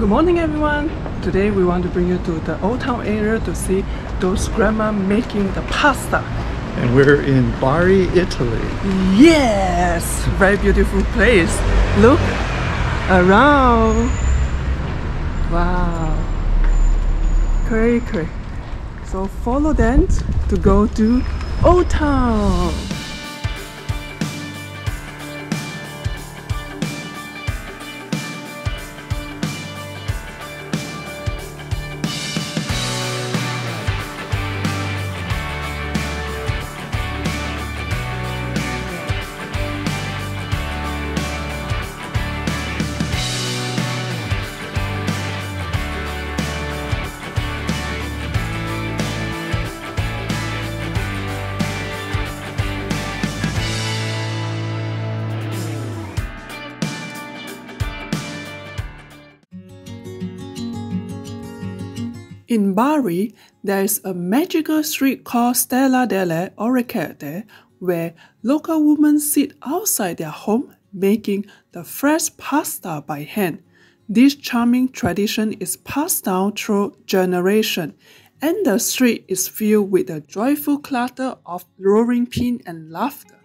Good morning everyone! Today we want to bring you to the old town area to see those grandma making the pasta. And we're in Bari, Italy. Yes! Very beautiful place. Look around. Wow. Cray. So follow them to go to old town. In Bari, there is a magical street called Strada delle Orecchiette, where local women sit outside their home making the fresh pasta by hand. This charming tradition is passed down through generations, and the street is filled with the joyful clatter of roaring pin and laughter.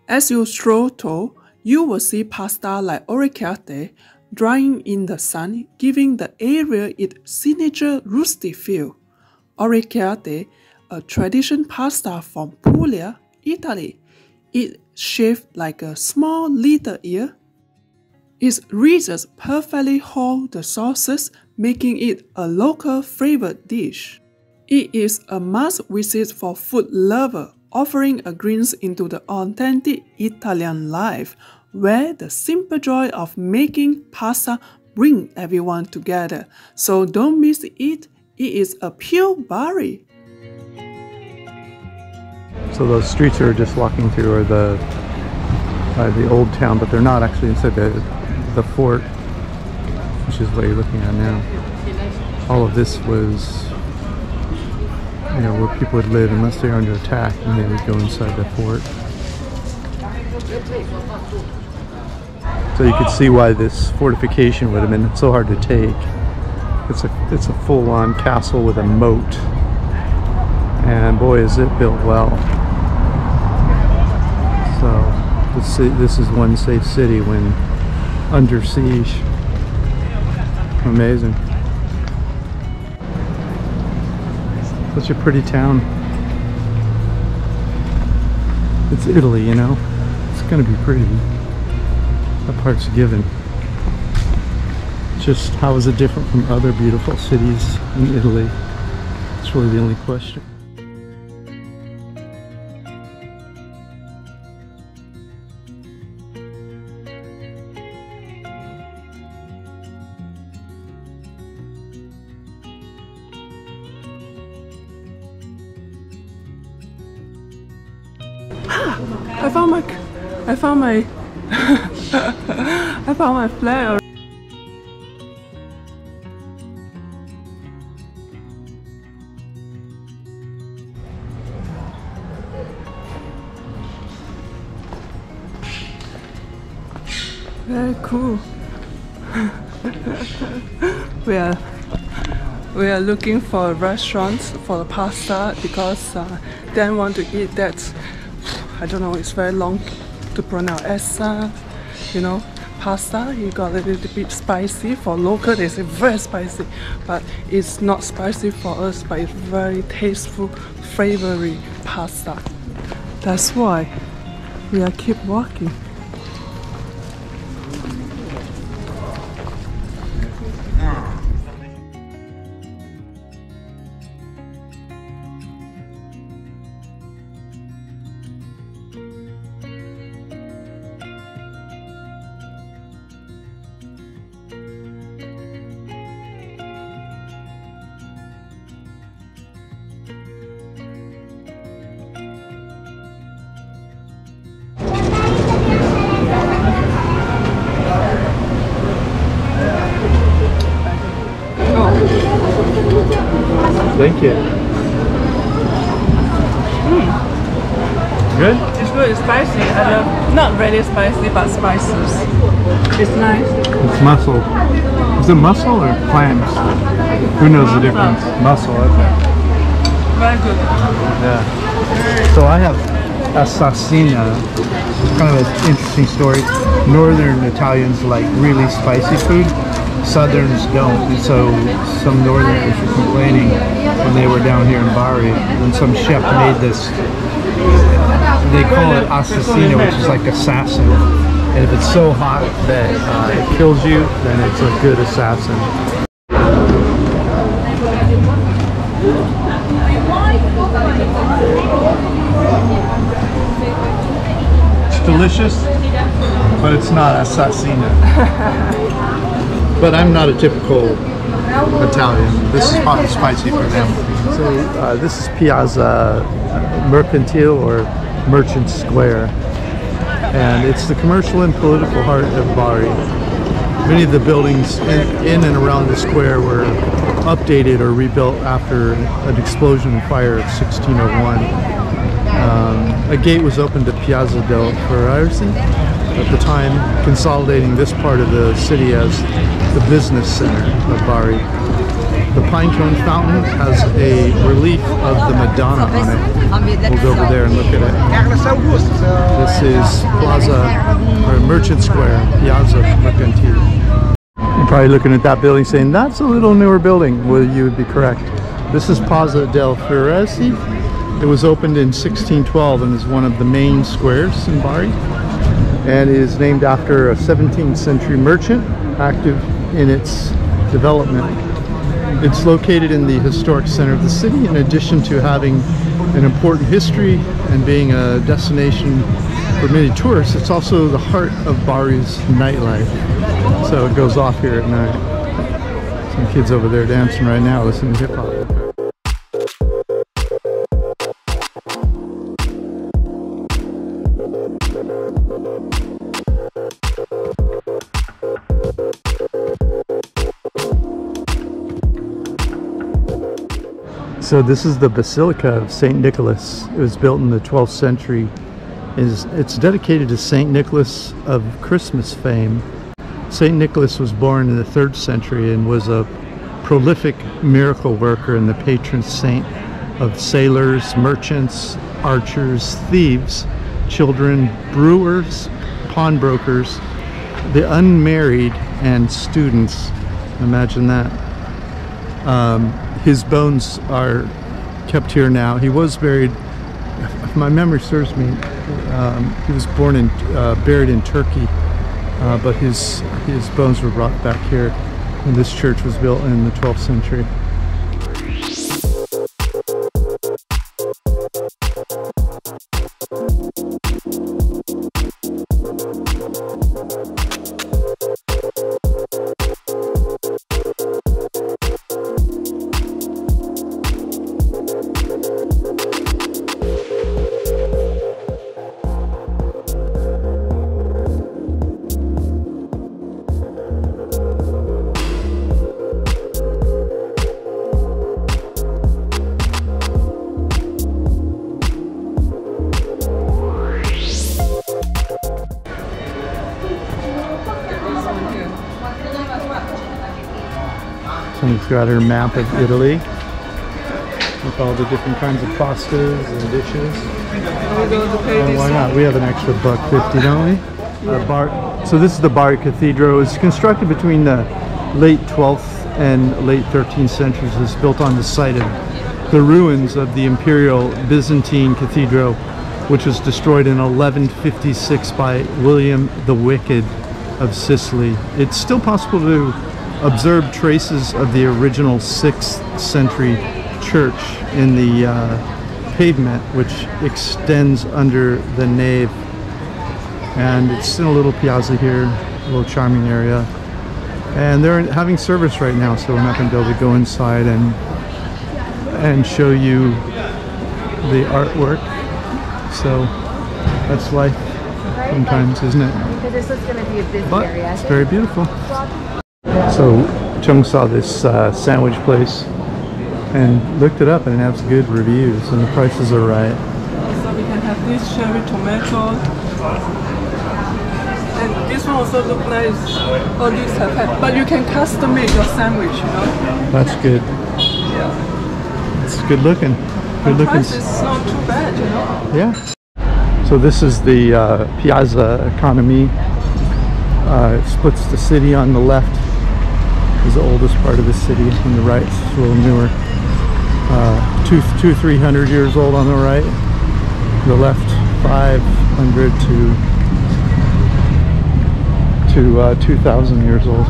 As you stroll through, you will see pasta like Orecchiette drying in the sun, giving the area its signature rustic feel. Orecchiette, a traditional pasta from Puglia, Italy, is shaped like a small little ear. Its ridges perfectly hold the sauces, making it a local favorite dish. It is a must visit for food lovers, offering a glimpse into the authentic Italian life, where the simple joy of making pasta brings everyone together. So don't miss it, it is a pure Bari. So those streets we're just walking through are the old town, but they're not actually inside the fort, which is what you're looking at now. All of this was, you know, where people would live unless they were under attack, and they would go inside the fort. So you could see why this fortification would have been so hard to take. It's a full-on castle with a moat, and boy is it built well. So this is one safe city when under siege. Amazing. Such a pretty town. It's Italy, you know. It's gonna be pretty. That part's given. Just how is it different from other beautiful cities in Italy? It's really the only question. I found my flare. Very cool. We are looking for a restaurant for the pasta because Dan want to eat that. I don't know, it's very long to pronounce as you know, pasta. You got a little bit spicy. For local they say very spicy, but it's not spicy for us, but it's very tasteful, flavory pasta. That's why we are keep walking. Thank you. Good? It's good, it's spicy. I love, not really spicy, but spices. It's nice. It's muscle. Is it mussel or clams? Who knows the difference? Mussel, okay. Very good. Yeah. So I have assassina. Kind of an interesting story. Northern Italians like really spicy food. Southerns don't. And so some Northerners were complaining when they were down here in Bari, when some chef made this. They call it assassina, which is like assassin. And if it's so hot that it kills you, then it's a good assassin. It's delicious, but it's not assassina. But I'm not a typical Italian. This is hot and spicy for them. So this is Piazza Mercantile, or Merchant Square. And it's the commercial and political heart of Bari. Many of the buildings in and around the square were updated or rebuilt after an explosion and fire of 1601. A gate was opened to Piazza delle at the time, consolidating this part of the city as the business center of Bari. The pine cone fountain has a relief of the Madonna on it. We'll go over there and look at it. This is Plaza, or Merchant Square, Piazza Mercantile. You're probably looking at that building saying, that's a little newer building. Well, you would be correct. This is Piazza delle Firenze. It was opened in 1612 and is one of the main squares in Bari, and is named after a 17th century merchant active in its development. It's located in the historic center of the city. In addition to having an important history and being a destination for many tourists, it's also the heart of Bari's nightlife. So it goes off here at night. Some kids over there dancing right now, listening to hip hop. So this is the Basilica of St. Nicholas. It was built in the 12th century. It's dedicated to St. Nicholas of Christmas fame. St. Nicholas was born in the 3rd century and was a prolific miracle worker and the patron saint of sailors, merchants, archers, thieves, children, brewers, pawnbrokers, the unmarried, and students. Imagine that. His bones are kept here now. He was buried, if my memory serves me, he was buried in Turkey, but his bones were brought back here, and this church was built in the 12th century. She's got her map of Italy with all the different kinds of pastas and dishes. And why not? We have an extra $1.50, don't we? So this is the Bari Cathedral. It's constructed between the late 12th and late 13th centuries. It's built on the site of the ruins of the Imperial Byzantine Cathedral, which was destroyed in 1156 by William the Wicked of Sicily. It's still possible to observe traces of the original 6th century church in the pavement, which extends under the nave. And it's in a little piazza here, a little charming area. And they're having service right now, so we're not going to be able to go inside and show you the artwork. So that's life sometimes, isn't it? Because this is going to be a busy area. It's very beautiful. So 𝐿 saw this sandwich place and looked it up, and it has good reviews and the prices are right. So we can have this cherry tomato and this one also look nice. All these have had, but you can custom make your sandwich, you know. That's good. Yeah. It's good looking. Good looking. Price is not too bad, you know. Yeah. So this is the 𝐕𝐀𝐆𝐀𝐄𝐒. It splits the city on the left. Is the oldest part of the city. On the right, it's a little newer. 300 years old on the right. The left, 500 to 2,000 years old.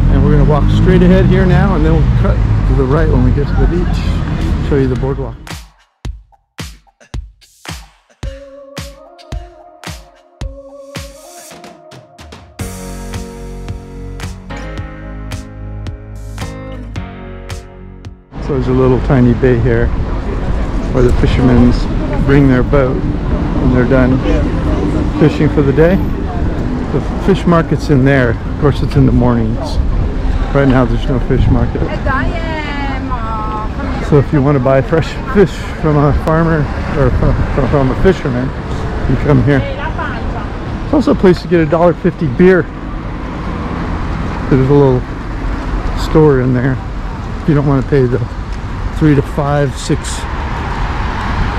And we're going to walk straight ahead here now, and then we'll cut to the right when we get to the beach. Show you the boardwalk. So there's a little tiny bay here where the fishermen bring their boat when they're done fishing for the day. The fish market's in there. Of course, it's in the mornings. Right now there's no fish market. So if you want to buy fresh fish from a farmer or from a fisherman, you come here. It's also a place to get $1.50 beer. There's a little store in there. If you don't want to pay the 3 to 5, 6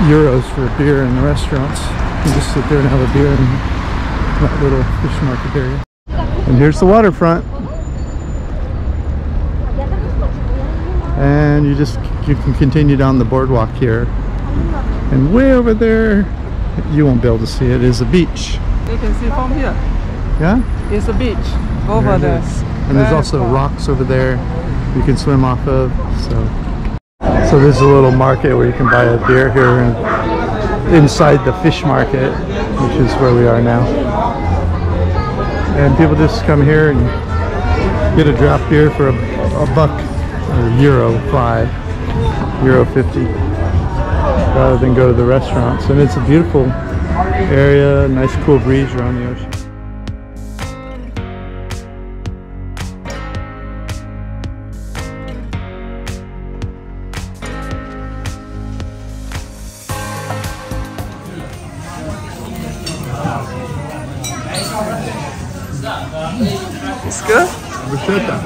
euros for a beer in the restaurants, you can just sit there and have a beer in that little fish market area. And here's the waterfront. And you can continue down the boardwalk here. And way over there, you won't be able to see it, is a beach. You can see from here. Yeah? It's a beach over there. And there's also rocks over there you can swim off of. So there's a little market where you can buy a beer here inside the fish market, which is where we are now. And people just come here and get a draft beer for a buck, or €5, €50, rather than go to the restaurants. And it's a beautiful area, nice cool breeze around the ocean. It's good? Bruschetta.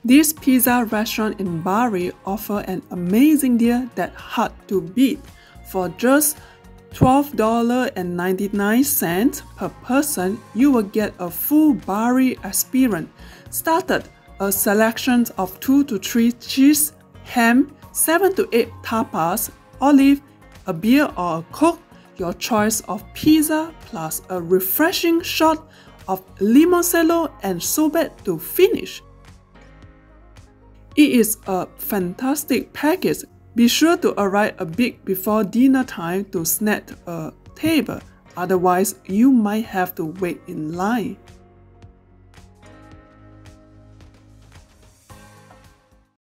This pizza restaurant in Bari offers an amazing deal that's hard to beat. For just $12.99 per person, you will get a full Bari experience. Started a selection of 2 to 3 cheese, ham, 7 to 8 tapas, olive, a beer or a coke, your choice of pizza plus a refreshing shot of limoncello and sorbet to finish. It is a fantastic package. Be sure to arrive a bit before dinner time to snag a table, otherwise you might have to wait in line.